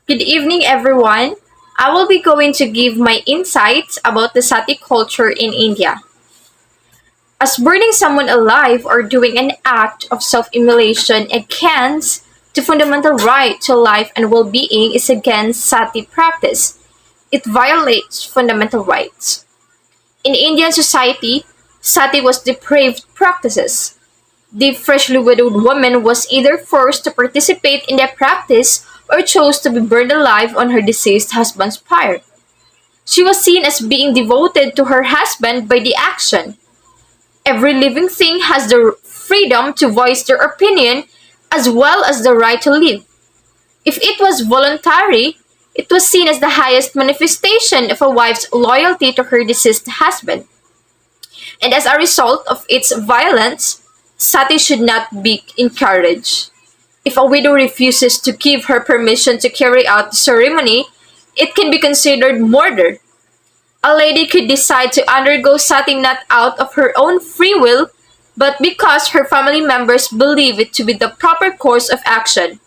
Good evening, everyone. I will be going to give my insights about the Sati culture in India. As burning someone alive or doing an act of self-immolation against the fundamental right to life and well-being is against Sati practice. It violates fundamental rights. In Indian society, Sati was depraved practices. The freshly widowed woman was either forced to participate in the practice or chose to be burned alive on her deceased husband's pyre. She was seen as being devoted to her husband by the action. Every living thing has the freedom to voice their opinion as well as the right to live. If it was voluntary, it was seen as the highest manifestation of a wife's loyalty to her deceased husband. And as a result of its violence, sati should not be encouraged. If a widow refuses to give her permission to carry out the ceremony, it can be considered murder. A lady could decide to undergo sati not out of her own free will, but because her family members believe it to be the proper course of action.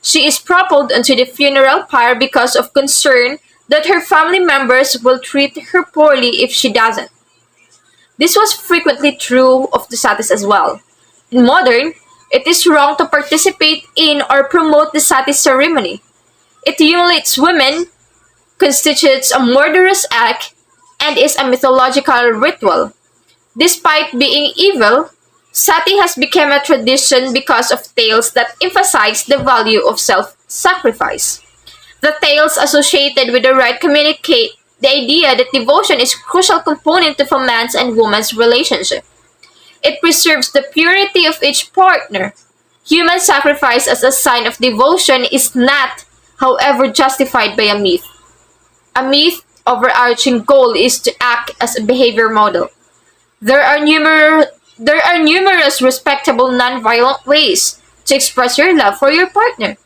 She is propelled onto the funeral pyre because of concern that her family members will treat her poorly if she doesn't. This was frequently true of the satis as well. In modern, it is wrong to participate in or promote the sati ceremony. It humiliates women, constitutes a murderous act, and is a mythological ritual. Despite being evil, sati has become a tradition because of tales that emphasize the value of self-sacrifice. The tales associated with the rite communicate the idea that devotion is a crucial component of a man's and woman's relationship. It preserves the purity of each partner. Human sacrifice as a sign of devotion is not, however, justified by a myth. A myth overarching goal is to act as a behavior model. There are numerous respectable non-violent ways to express your love for your partner.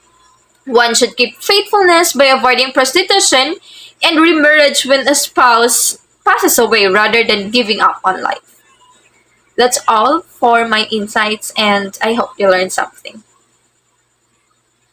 One should keep faithfulness by avoiding prostitution and remarriage when a spouse passes away rather than giving up on life. That's all for my insights, and I hope you learned something.